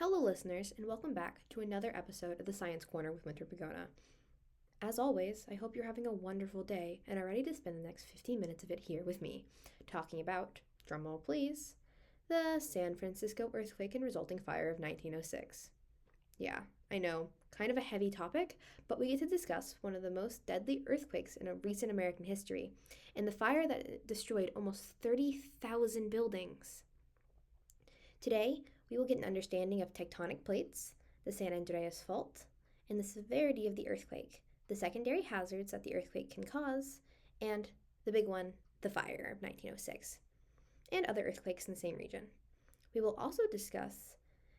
Hello, listeners, and welcome back to another episode of the Science Corner with Winter Pagona. As always, I hope you're having a wonderful day and are ready to spend the next 15 minutes of it here with me, talking about, drumroll please, the San Francisco earthquake and resulting fire of 1906. Yeah, I know, kind of a heavy topic, but we get to discuss one of the most deadly earthquakes in recent American history, and the fire that destroyed almost 30,000 buildings. Today, we will get an understanding of tectonic plates, the San Andreas Fault, and the severity of the earthquake, the secondary hazards that the earthquake can cause, and the big one, the fire of 1906, and other earthquakes in the same region. We will also discuss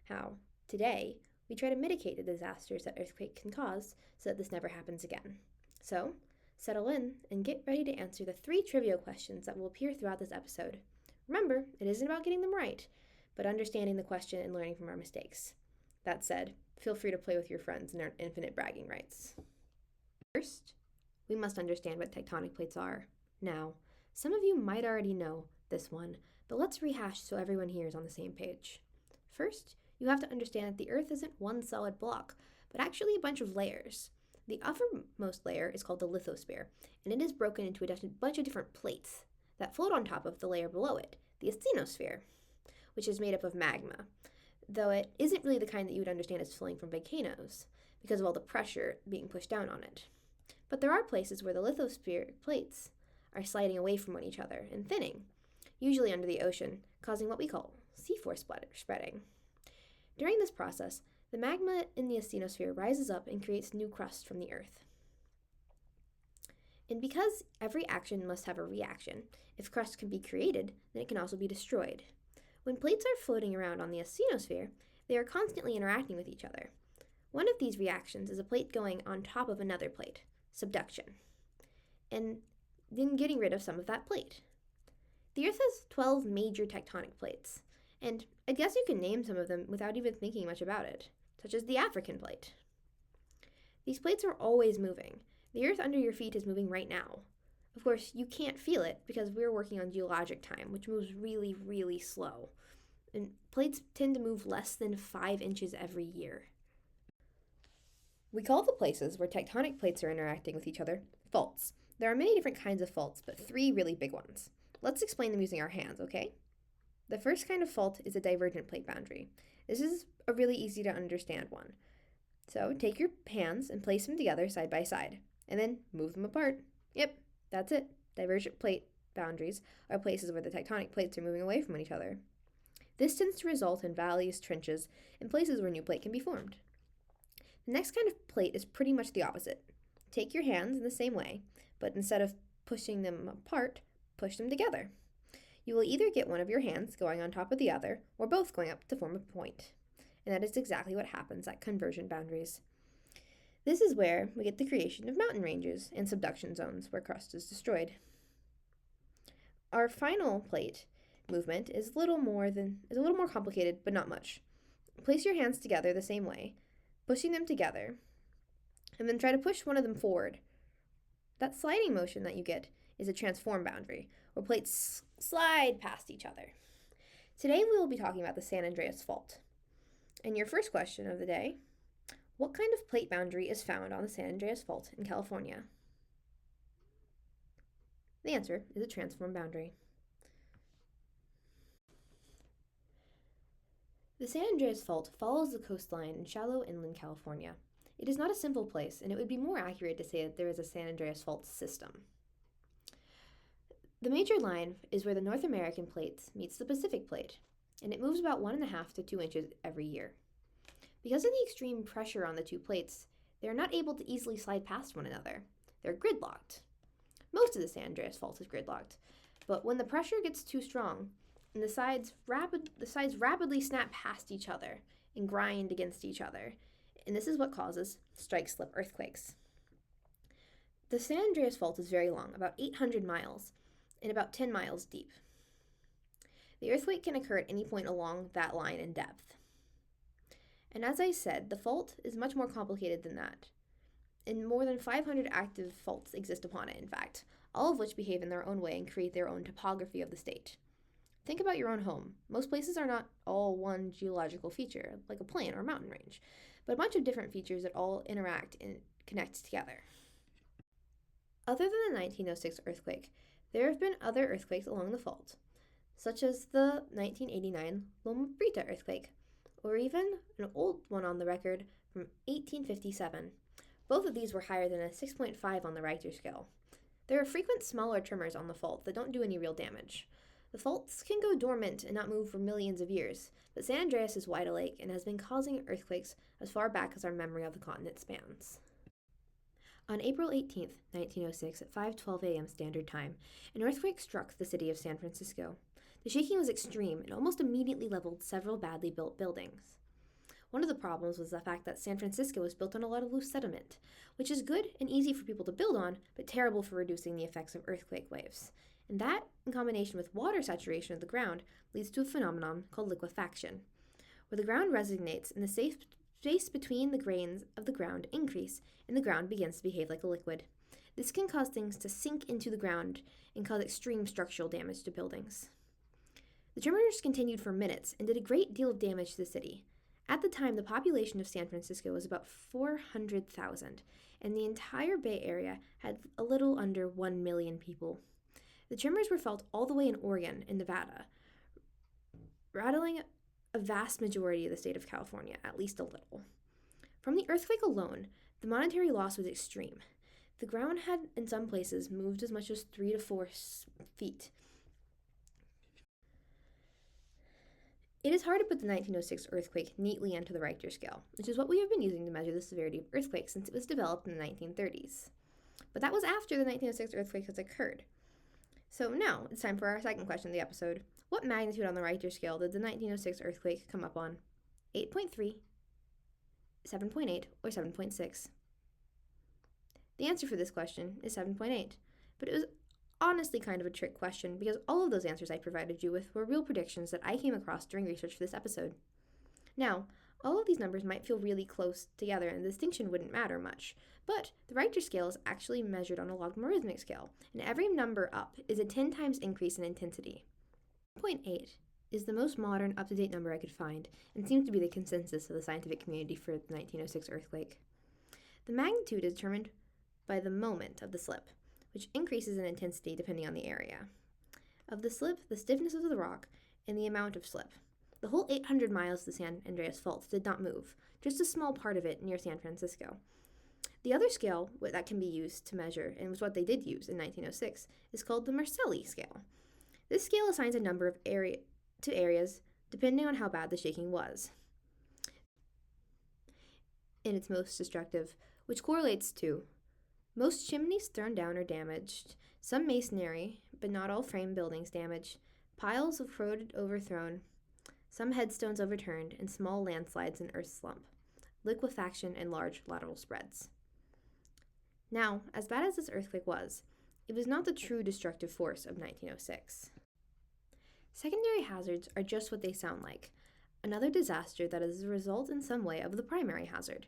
how, today, we try to mitigate the disasters that earthquake can cause so that this never happens again. So, settle in and get ready to answer the 3 trivia questions that will appear throughout this episode. Remember, it isn't about getting them right, but understanding the question and learning from our mistakes. That said, feel free to play with your friends and earn infinite bragging rights. First, we must understand what tectonic plates are. Now, some of you might already know this one, but let's rehash so everyone here is on the same page. First, you have to understand that the Earth isn't one solid block, but actually a bunch of layers. The uppermost layer is called the lithosphere, and it is broken into a bunch of different plates that float on top of the layer below it, the asthenosphere, which is made up of magma, though it isn't really the kind that you would understand as flowing from volcanoes, because of all the pressure being pushed down on it. But there are places where the lithospheric plates are sliding away from each other and thinning, usually under the ocean, causing what we call seafloor spreading. During this process, the magma in the asthenosphere rises up and creates new crust from the Earth. And because every action must have a reaction, if crust can be created, then it can also be destroyed. When plates are floating around on the asthenosphere, they are constantly interacting with each other. One of these reactions is a plate going on top of another plate, subduction, and then getting rid of some of that plate. The Earth has 12 major tectonic plates, and I guess you can name some of them without even thinking much about it, such as the African plate. These plates are always moving. The Earth under your feet is moving right now. Of course, you can't feel it because we're working on geologic time, which moves really, really slow. And plates tend to move less than 5 inches every year. We call the places where tectonic plates are interacting with each other faults. There are many different kinds of faults, but 3 really big ones. Let's explain them using our hands, okay? The first kind of fault is a divergent plate boundary. This is a really easy to understand one. So take your hands and place them together side by side, and then move them apart. Yep. That's it. Divergent plate boundaries are places where the tectonic plates are moving away from each other. This tends to result in valleys, trenches, and places where new plate can be formed. The next kind of plate is pretty much the opposite. Take your hands in the same way, but instead of pushing them apart, push them together. You will either get one of your hands going on top of the other, or both going up to form a point. And that is exactly what happens at convergent boundaries. This is where we get the creation of mountain ranges and subduction zones where crust is destroyed. Our final plate movement is a little more complicated, but not much. Place your hands together the same way, pushing them together, and then try to push one of them forward. That sliding motion that you get is a transform boundary, where plates slide past each other. Today we will be talking about the San Andreas Fault. And your first question of the day: what kind of plate boundary is found on the San Andreas Fault in California? The answer is a transform boundary. The San Andreas Fault follows the coastline in shallow inland California. It is not a simple place, and it would be more accurate to say that there is a San Andreas Fault system. The major line is where the North American plate meets the Pacific plate, and it moves about 1.5 to 2 inches every year. Because of the extreme pressure on the 2 plates, they are not able to easily slide past one another. They're gridlocked. Most of the San Andreas Fault is gridlocked, but when the pressure gets too strong, and the sides rapidly snap past each other and grind against each other, and this is what causes strike-slip earthquakes. The San Andreas Fault is very long, about 800 miles, and about 10 miles deep. The earthquake can occur at any point along that line in depth. And as I said, the fault is much more complicated than that. And more than 500 active faults exist upon it, in fact, all of which behave in their own way and create their own topography of the state. Think about your own home. Most places are not all one geological feature, like a plain or mountain range, but a bunch of different features that all interact and connect together. Other than the 1906 earthquake, there have been other earthquakes along the fault, such as the 1989 Loma Prieta earthquake, or even an old one on the record from 1857. Both of these were higher than a 6.5 on the Richter scale. There are frequent smaller tremors on the fault that don't do any real damage. The faults can go dormant and not move for millions of years, but San Andreas is wide awake and has been causing earthquakes as far back as our memory of the continent spans. On April 18, 1906, at 5:12 a.m. Standard Time, an earthquake struck the city of San Francisco. The shaking was extreme and almost immediately leveled several badly built buildings. One of the problems was the fact that San Francisco was built on a lot of loose sediment, which is good and easy for people to build on, but terrible for reducing the effects of earthquake waves. And that, in combination with water saturation of the ground, leads to a phenomenon called liquefaction, where the ground resonates and the space between the grains of the ground increase, and the ground begins to behave like a liquid. This can cause things to sink into the ground and cause extreme structural damage to buildings. The tremors continued for minutes and did a great deal of damage to the city. At the time, the population of San Francisco was about 400,000, and the entire Bay Area had a little under 1 million people. The tremors were felt all the way in Oregon and Nevada, rattling a vast majority of the state of California, at least a little. From the earthquake alone, the monetary loss was extreme. The ground had, in some places, moved as much as 3 to 4 feet. It is hard to put the 1906 earthquake neatly onto the Richter scale, which is what we have been using to measure the severity of earthquakes since it was developed in the 1930s. But that was after the 1906 earthquake has occurred. So now, it's time for our second question of the episode. What magnitude on the Richter scale did the 1906 earthquake come up on? 8.3, 7.8, or 7.6? The answer for this question is 7.8, but it was honestly kind of a trick question because all of those answers I provided you with were real predictions that I came across during research for this episode. Now, all of these numbers might feel really close together and the distinction wouldn't matter much, but the Richter scale is actually measured on a logarithmic scale, and every number up is a 10 times increase in intensity. 0.8 is the most modern, up-to-date number I could find, and seems to be the consensus of the scientific community for the 1906 earthquake. The magnitude is determined by the moment of the slip, which increases in intensity depending on the area of the slip, the stiffness of the rock, and the amount of slip. The whole 800 miles of the San Andreas Fault did not move, just a small part of it near San Francisco. The other scale that can be used to measure, and was what they did use in 1906, is called the Marcelli scale. This scale assigns a number of areas depending on how bad the shaking was in its most destructive, which correlates to most chimneys thrown down or damaged, some masonry, but not all frame buildings damaged, piles of corroded overthrown, some headstones overturned, and small landslides and earth slump, liquefaction, and large lateral spreads. Now, as bad as this earthquake was, it was not the true destructive force of 1906. Secondary hazards are just what they sound like, another disaster that is a result in some way of the primary hazard.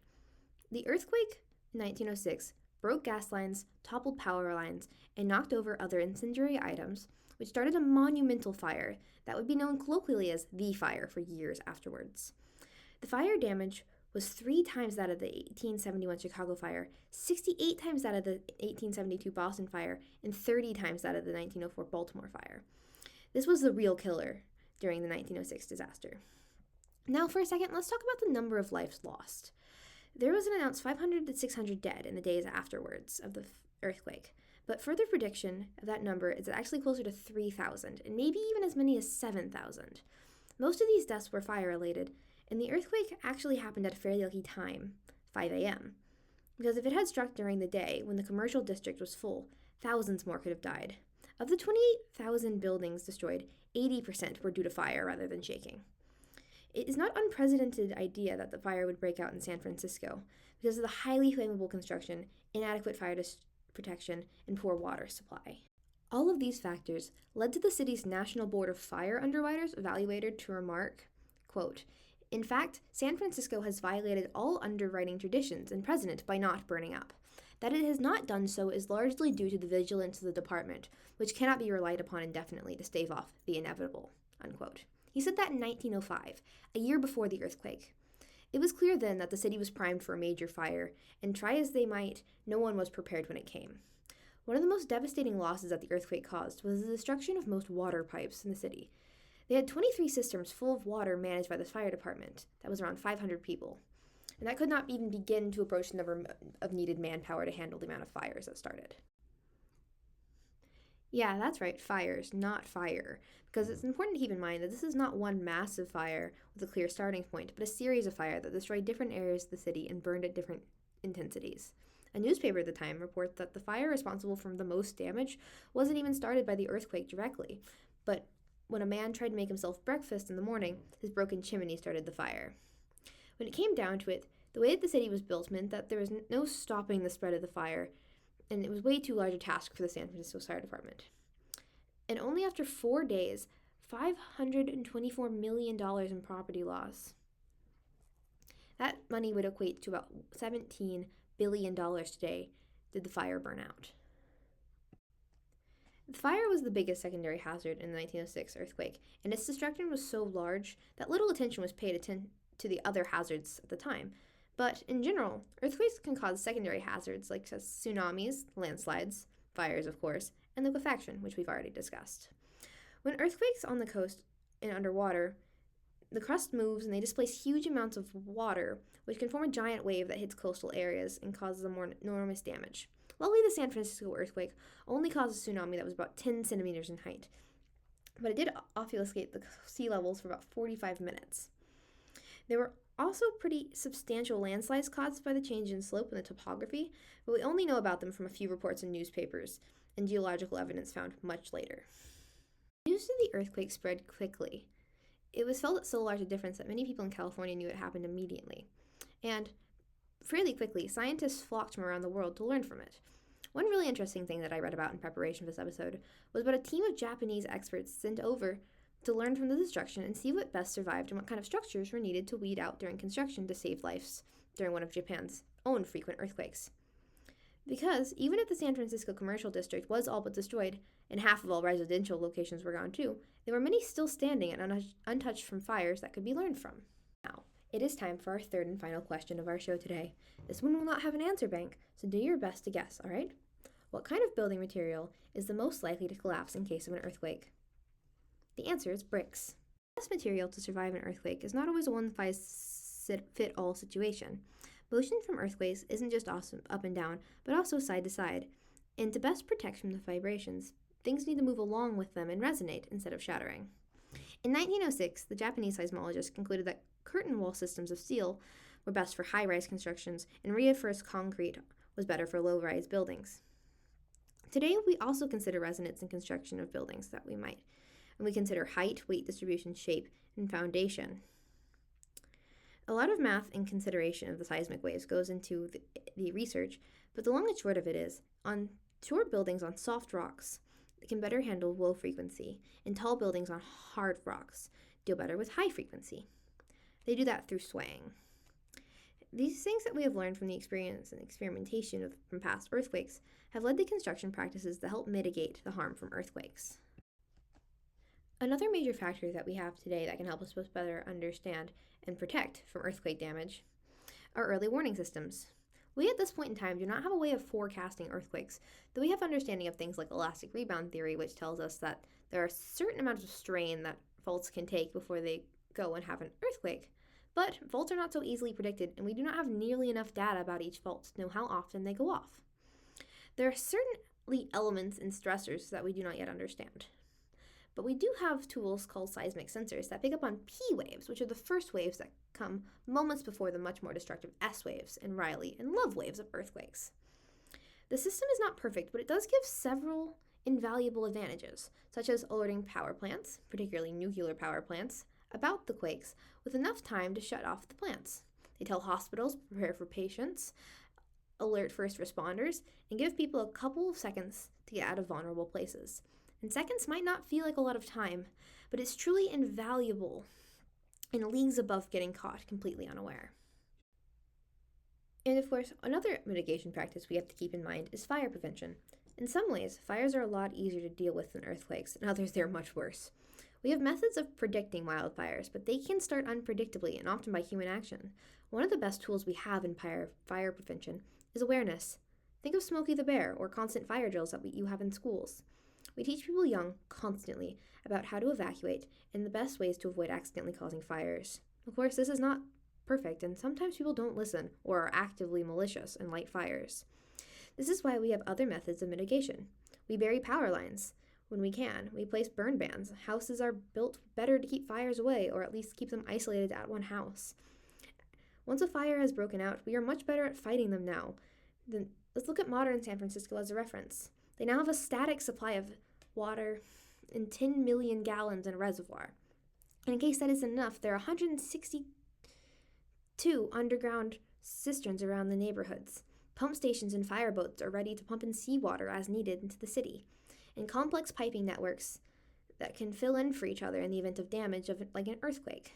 The earthquake in 1906 broke gas lines, toppled power lines, and knocked over other incendiary items, which started a monumental fire that would be known colloquially as the fire for years afterwards. The fire damage was 3 times that of the 1871 Chicago fire, 68 times that of the 1872 Boston fire, and 30 times that of the 1904 Baltimore fire. This was the real killer during the 1906 disaster. Now for a second, let's talk about the number of lives lost. There was an announced 500 to 600 dead in the days afterwards of the earthquake, but further prediction of that number is actually closer to 3,000, and maybe even as many as 7,000. Most of these deaths were fire-related, and the earthquake actually happened at a fairly lucky time, 5 a.m., because if it had struck during the day when the commercial district was full, thousands more could have died. Of the 28,000 buildings destroyed, 80% were due to fire rather than shaking. It is not unprecedented idea that the fire would break out in San Francisco because of the highly flammable construction, inadequate fire protection, and poor water supply. All of these factors led to the city's National Board of Fire Underwriters evaluator to remark, quote, "In fact, San Francisco has violated all underwriting traditions and precedent by not burning up. That it has not done so is largely due to the vigilance of the department, which cannot be relied upon indefinitely to stave off the inevitable." unquote. He said that in 1905, a year before the earthquake. It was clear then that the city was primed for a major fire, and try as they might, no one was prepared when it came. One of the most devastating losses that the earthquake caused was the destruction of most water pipes in the city. They had 23 cisterns full of water managed by the fire department. That was around 500 people. And that could not even begin to approach the number of needed manpower to handle the amount of fires that started. Yeah, that's right, fires, not fire. Because it's important to keep in mind that this is not one massive fire with a clear starting point, but a series of fires that destroyed different areas of the city and burned at different intensities. A newspaper at the time reports that the fire responsible for the most damage wasn't even started by the earthquake directly, but when a man tried to make himself breakfast in the morning, his broken chimney started the fire. When it came down to it, the way that the city was built meant that there was no stopping the spread of the fire, and it was way too large a task for the San Francisco Fire Department. And only after 4 days, $524 million in property loss. That money would equate to about $17 billion today did the fire burn out. The fire was the biggest secondary hazard in the 1906 earthquake, and its destruction was so large that little attention was paid to the other hazards at the time. But in general, earthquakes can cause secondary hazards like tsunamis, landslides, fires, of course, and liquefaction, which we've already discussed. When earthquakes on the coast and underwater, the crust moves and they displace huge amounts of water, which can form a giant wave that hits coastal areas and causes enormous damage. Luckily, the San Francisco earthquake only caused a tsunami that was about 10 centimeters in height, but it did obfuscate the sea levels for about 45 minutes. There were also pretty substantial landslides caused by the change in slope and the topography, but we only know about them from a few reports in newspapers and geological evidence found much later. News of the earthquake spread quickly. It was felt at so large a difference that many people in California knew it happened immediately. And fairly quickly, scientists flocked from around the world to learn from it. One really interesting thing that I read about in preparation for this episode was about a team of Japanese experts sent over to learn from the destruction and see what best survived and what kind of structures were needed to weed out during construction to save lives during one of Japan's own frequent earthquakes. Because even if the San Francisco commercial district was all but destroyed, and half of all residential locations were gone too, there were many still standing and untouched from fires that could be learned from. Now, it is time for our third and final question of our show today. This one will not have an answer bank, so do your best to guess, alright? What kind of building material is the most likely to collapse in case of an earthquake? The answer is bricks. The best material to survive an earthquake is not always a one-size-fits-all situation. Motion from earthquakes isn't just awesome up and down, but also side to side. And to best protect from the vibrations, things need to move along with them and resonate instead of shattering. In 1906, the Japanese seismologists concluded that curtain wall systems of steel were best for high-rise constructions and reinforced concrete was better for low-rise buildings. Today, we also consider resonance in construction of buildings and we consider height, weight distribution, shape, and foundation. A lot of math and consideration of the seismic waves goes into the research, but the long and short of it is, on short buildings on soft rocks, they can better handle low frequency, and tall buildings on hard rocks deal better with high frequency. They do that through swaying. These things that we have learned from the experience and experimentation from past earthquakes have led to construction practices that help mitigate the harm from earthquakes. Another major factor that we have today that can help us both better understand and protect from earthquake damage are early warning systems. We at this point in time do not have a way of forecasting earthquakes, though we have understanding of things like elastic rebound theory, which tells us that there are certain amounts of strain that faults can take before they go and have an earthquake. But faults are not so easily predicted, and we do not have nearly enough data about each fault to know how often they go off. There are certainly elements and stressors that we do not yet understand. But we do have tools called seismic sensors that pick up on P waves, which are the first waves that come moments before the much more destructive S waves and Rayleigh and Love waves of earthquakes. The system is not perfect, but it does give several invaluable advantages, such as alerting power plants, particularly nuclear power plants, about the quakes with enough time to shut off the plants. They tell hospitals to prepare for patients, alert first responders, and give people a couple of seconds to get out of vulnerable places. And seconds might not feel like a lot of time, but it's truly invaluable and leagues above getting caught completely unaware. And of course, another mitigation practice we have to keep in mind is fire prevention. In some ways, fires are a lot easier to deal with than earthquakes, and others they're much worse. We have methods of predicting wildfires, but they can start unpredictably and often by human action. One of the best tools we have in fire prevention is awareness. Think of Smokey the Bear or constant fire drills that you have in schools. We teach people young constantly about how to evacuate and the best ways to avoid accidentally causing fires. Of course, this is not perfect, and sometimes people don't listen or are actively malicious and light fires. This is why we have other methods of mitigation. We bury power lines when we can. We place burn bans. Houses are built better to keep fires away, or at least keep them isolated at one house. Once a fire has broken out, we are much better at fighting them now. Then let's look at modern San Francisco as a reference. They now have a static supply of water in 10 million gallons in a reservoir. And in case that isn't enough, there are 162 underground cisterns around the neighborhoods. Pump stations and fireboats are ready to pump in seawater as needed into the city, and complex piping networks that can fill in for each other in the event of damage like an earthquake.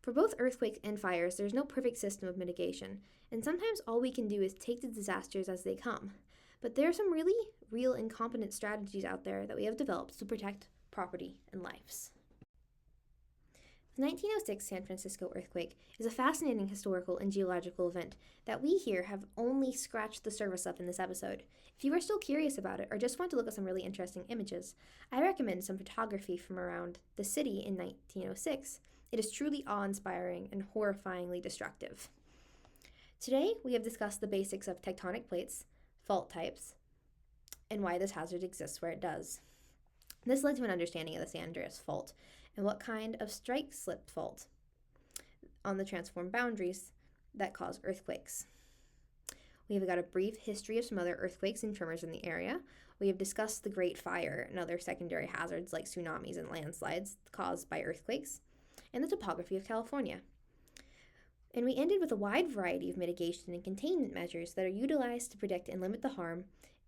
For both earthquakes and fires, there's no perfect system of mitigation, and sometimes all we can do is take the disasters as they come. But there are some really real and competent strategies out there that we have developed to protect property and lives. The 1906 San Francisco earthquake is a fascinating historical and geological event that we here have only scratched the surface of in this episode. If you are still curious about it or just want to look at some really interesting images, I recommend some photography from around the city in 1906. It is truly awe-inspiring and horrifyingly destructive. Today, we have discussed the basics of tectonic plates, fault types, and why this hazard exists where it does. This led to an understanding of the San Andreas Fault and what kind of strike slip fault on the transform boundaries that cause earthquakes. We have got a brief history of some other earthquakes and tremors in the area. We have discussed the Great Fire and other secondary hazards like tsunamis and landslides caused by earthquakes, and the topography of California. And we ended with a wide variety of mitigation and containment measures that are utilized to predict and limit the harm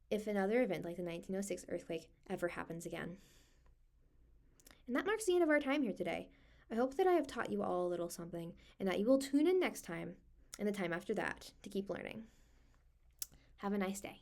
if another event like the 1906 earthquake ever happens again. And that marks the end of our time here today. I hope that I have taught you all a little something, and that you will tune in next time and the time after that to keep learning. Have a nice day.